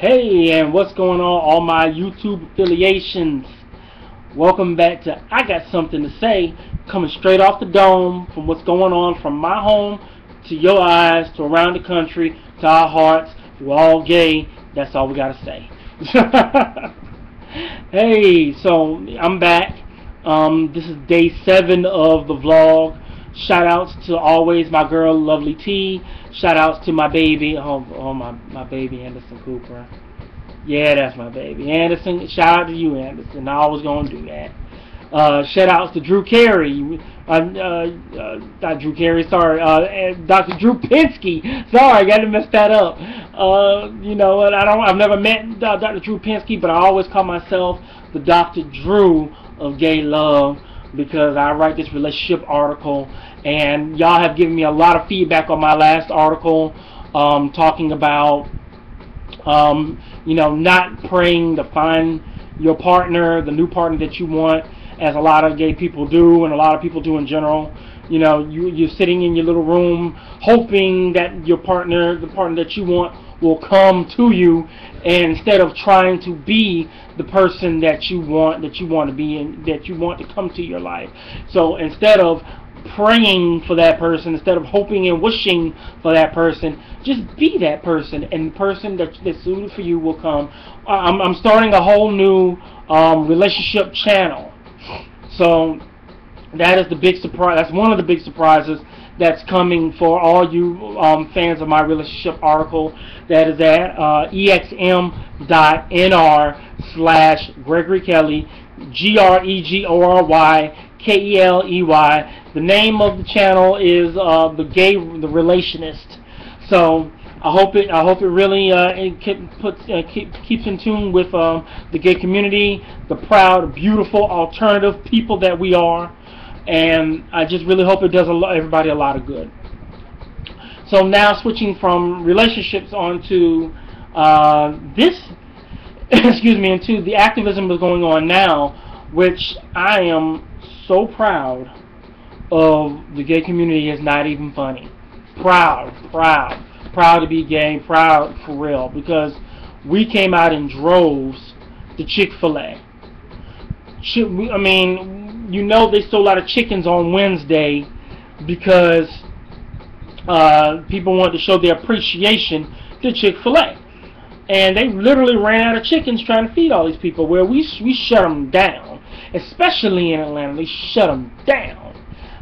Hey, and what's going on, all my YouTube affiliations? Welcome back to I Got Something to Say, coming straight off the dome from what's going on from my home to your eyes to around the country to our hearts. We're all gay. That's all we gotta say. Hey, so I'm back. This is day 7 of the vlog. Shout outs to always my girl Lovely T. Shout outs to my baby, my baby Anderson Cooper. Yeah, that's my baby Anderson. Shout out to you, Anderson. I always gonna do that. Shout outs to Drew Carey, not Drew Carey, sorry, Dr. Drew Pinsky. Sorry, I got to mess that up. You know what? I've never met Dr. Drew Pinsky, but I always call myself the Dr. Drew of gay love, because I write this relationship article, and y'all have given me a lot of feedback on my last article, talking about you know, not praying to find your partner, the new partner that you want, as a lot of gay people do, and a lot of people do in general. You know, you're sitting in your little room hoping that your partner, the partner that you want, will come to you, and instead of trying to be the person that you want to be, and that you want to come to your life. So instead of praying for that person, instead of hoping and wishing for that person, just be that person, and the person that's suited for you will come. I'm starting a whole new relationship channel. So that is the big surprise. That's one of the big surprises that's coming for all you fans of my relationship article. That is at exm.nr/Gregory Kelly, GREGORYKELEY. The name of the channel is the Relationist. So I hope it really keeps in tune with the gay community, the proud, beautiful, alternative people that we are, and I just really hope it does everybody a lot of good. So now switching from relationships onto this, excuse me, into the activism that's going on now, which I am so proud of. The gay community is not even funny. Proud to be gay, proud for real, because we came out in droves to Chick-fil-A. I mean, you know, they stole a lot of chickens on Wednesday because people wanted to show their appreciation to Chick-fil-A, and they literally ran out of chickens trying to feed all these people. Well, we shut them down, especially in Atlanta. They shut them down.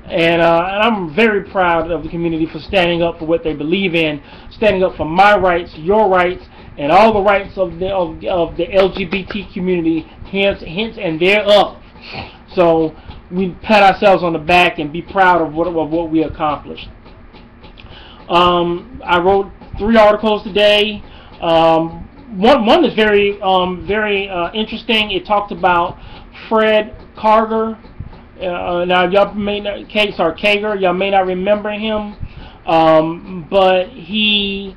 And I'm very proud of the community for standing up for what they believe in, standing up for my rights, your rights, and all the rights of the LGBT community, hence and thereof. So we pat ourselves on the back and be proud of what we accomplished. I wrote 3 articles today. One is very interesting. It talked about Fred Karger. Now y'all may not, Karger, y'all may not remember him, but he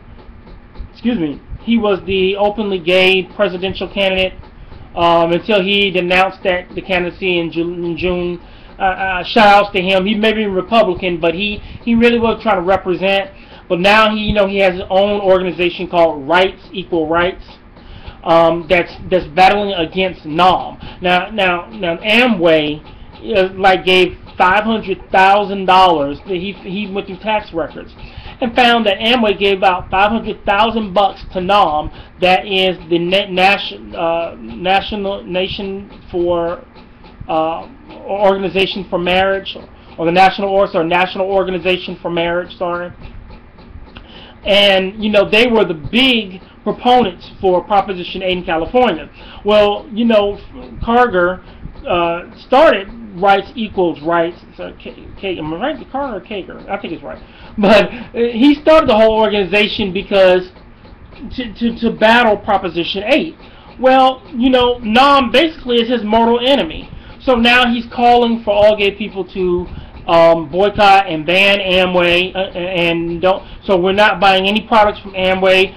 was the openly gay presidential candidate until he denounced the candidacy in June. Shout outs to him. He may be Republican, but he really was trying to represent. But now he has his own organization called Rights Equal Rights, that's battling against NOM. Now Amway gave $500,000. He went through tax records and found that Amway gave out $500,000 to NOM, that is the Organization for Marriage, or the National Organization for Marriage. Sorry. And you know, they were the big proponents for Proposition 8 in California. Well, you know, Karger started Rights Equals Rights. Am I right? Karger or Karger? I think it's right. But he started the whole organization because to battle Proposition 8. Well, you know, NOM basically is his mortal enemy. So now he's calling for all gay people to boycott and ban Amway, and don't. So we're not buying any products from Amway.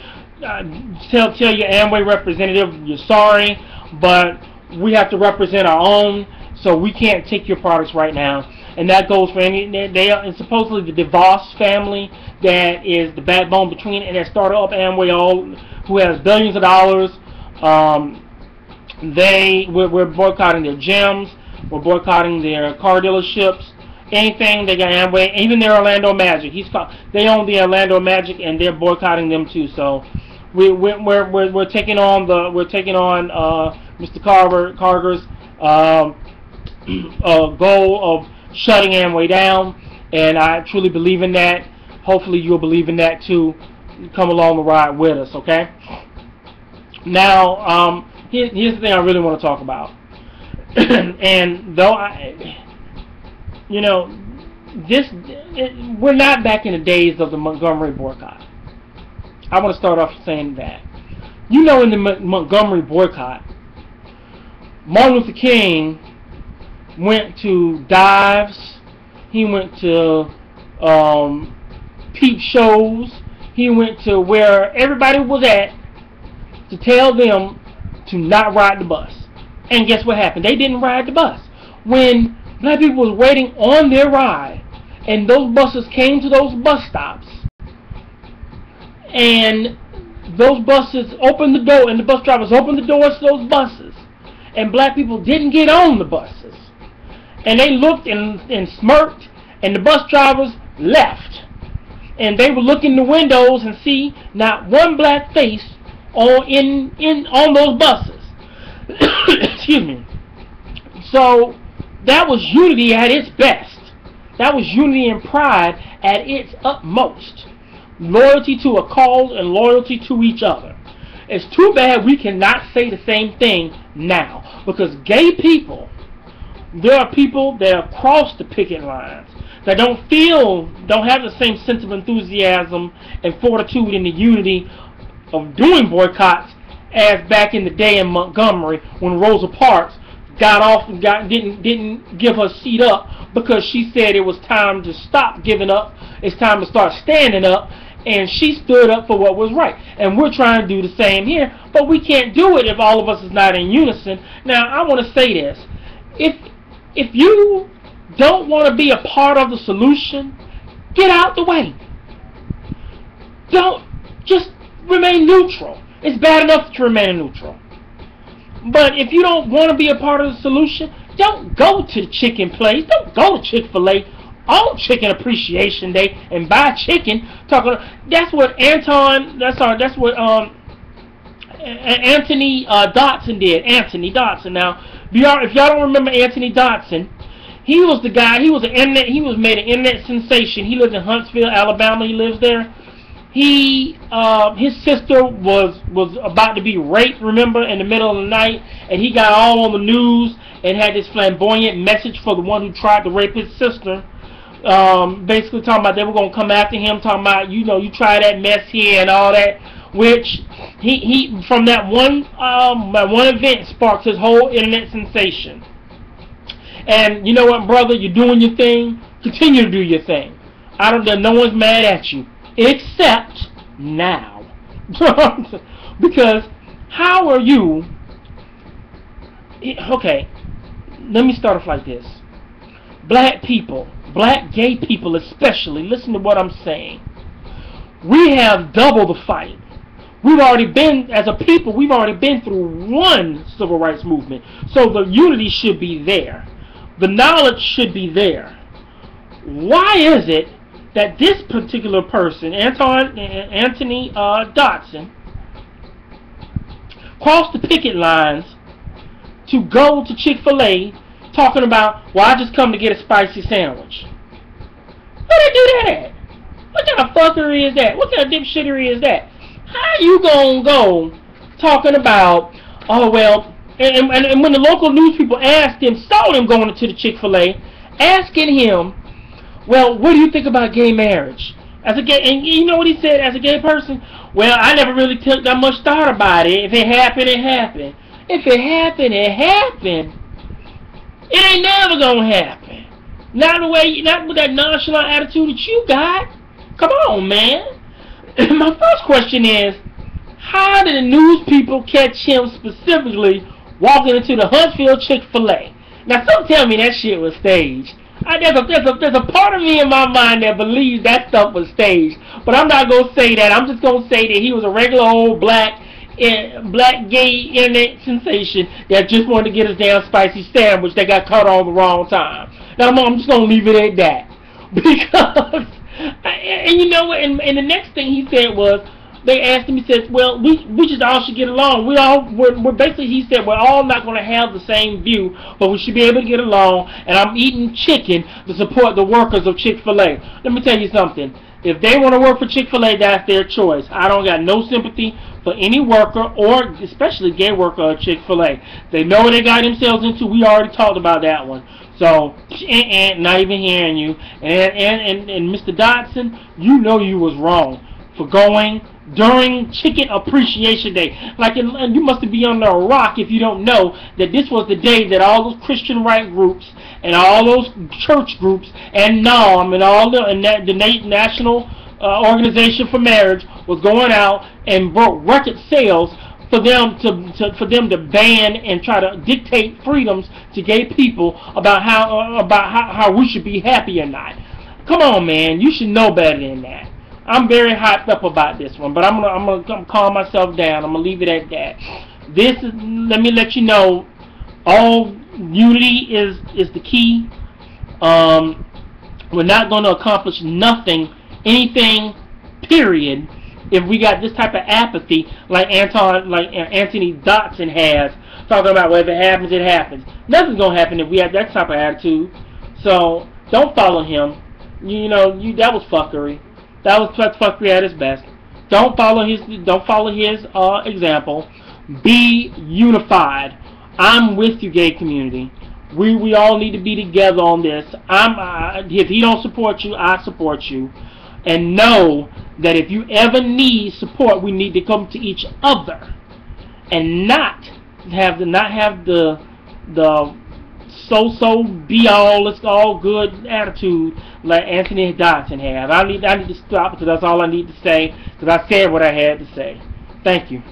Tell your Amway representative you're sorry, but we have to represent our own, so we can't take your products right now. and that goes for any. They are supposedly the DeVos family that is the backbone between it, and that started up Amway, who has billions of dollars. We're boycotting their gyms, we're boycotting their car dealerships, anything they got Amway, even their Orlando Magic. They own the Orlando Magic, and they're boycotting them too. So we're taking on Mr. Karger's goal of shutting Amway down, and I truly believe in that. Hopefully you'll believe in that too. Come along the ride with us, okay? Now, here's the thing I really want to talk about. And though we're not back in the days of the Montgomery boycott. I want to start off saying that. In the Montgomery boycott, Martin Luther King went to dives, he went to peep shows, he went to where everybody was at to tell them to not ride the bus. And guess what happened? They didn't ride the bus. When black people was waiting on their ride, and those buses came to those bus stops, and those buses opened the door, and the bus drivers opened the doors to those buses, and black people didn't get on the buses, and they looked and smirked, and the bus drivers left, and they would look in the windows and see not one black face on those buses. Excuse me. So that was unity at its best. That was unity and pride at its utmost. Loyalty to a cause and loyalty to each other. It's too bad we cannot say the same thing now, because gay people, there are people that have crossed the picket lines, that don't have the same sense of enthusiasm and fortitude and the unity of doing boycotts as back in the day in Montgomery, when Rosa Parks got off and didn't give her seat up because she said it was time to stop giving up, it's time to start standing up, and she stood up for what was right. And we're trying to do the same here, but we can't do it if all of us is not in unison. Now, I want to say this. If you don't want to be a part of the solution, get out the way. Don't, just remain neutral. It's bad enough to remain neutral. But if you don't want to be a part of the solution, don't go to the chicken place. Don't go to Chick-fil-A on Chicken Appreciation Day and buy chicken. That's what Anthony Dodson did. Anthony Dodson. Now, if y'all don't remember Anthony Dodson, he was the guy. He was made an internet sensation. He lives in Huntsville, Alabama. He lives there. His sister was about to be raped, remember, in the middle of the night, and he got all on the news and had this flamboyant message for the one who tried to rape his sister, basically talking about they were going to come after him, talking about, you try that mess here and all that, which he from that one event sparked his whole internet sensation. And you know what, brother, you're doing your thing, continue to do your thing. No one's mad at you. Except now. Because how are you... Okay, let me start off like this. Black people, black gay people especially, listen to what I'm saying. We have double the fight. We've already been, as a people, we've already been through one civil rights movement. So the unity should be there. The knowledge should be there. Why is it that this particular person, Anthony Dodson, crossed the picket lines to go to Chick-fil-A talking about, well, I just come to get a spicy sandwich? Where they do that at? What kind of fuckery is that? What kind of dipshittery is that? How you gonna go talking about, oh, well, and when the local news people asked him, saw him going to the Chick-fil-A, asking him, well, what do you think about gay marriage? As a gay, and you know what he said as a gay person? Well, I never really took that much thought about it. If it happened, it happened. If it happened, it happened. It ain't never gonna happen. Not with that nonchalant attitude that you got. Come on, man. My first question is, how did the news people catch him specifically walking into the Huntsville Chick-fil-A? Now, some tell me that shit was staged. There's a part of me in my mind that believes that stuff was staged, but I'm not gonna say that. I'm just gonna say that he was a regular old black gay internet sensation that just wanted to get his damn spicy sandwich that got caught on the wrong time. Now I'm just gonna leave it at that because, and you know what? And the next thing he said was, they asked him, he said, well, we just all should get along. We're basically, he said, we're all not going to have the same view, but we should be able to get along, and I'm eating chicken to support the workers of Chick-fil-A. Let me tell you something. If they want to work for Chick-fil-A, that's their choice. I don't got no sympathy for any worker, or especially gay worker of Chick-fil-A. They know what they got themselves into. We already talked about that one. So, and not even hearing you. And Mr. Dodson, you know you was wrong for going during Chicken Appreciation Day. Like, and you must be under a rock if you don't know that this was the day that all those Christian right groups and all those church groups and NOM and all the National Organization for Marriage was going out and broke record sales for them to ban and try to dictate freedoms to gay people about how we should be happy or not. Come on, man, you should know better than that. I'm very hyped up about this one, but I'm gonna calm myself down. I'm gonna leave it at that. This is, let me let you know, all unity is the key. We're not going to accomplish anything, period, if we got this type of apathy like Anthony Dodson has, talking about, well, if it happens, it happens. Nothing's gonna happen if we have that type of attitude. So don't follow him. That was fuckery. That was fuckery at its best. Don't follow his example. Be unified. I'm with you, gay community. We all need to be together on this. If he don't support you, I support you. And know that if you ever need support, we need to come to each other, and not have the so be all, it's all good attitude like Anthony Dodson have. I need to stop because that's all I need to say, because I said what I had to say. Thank you.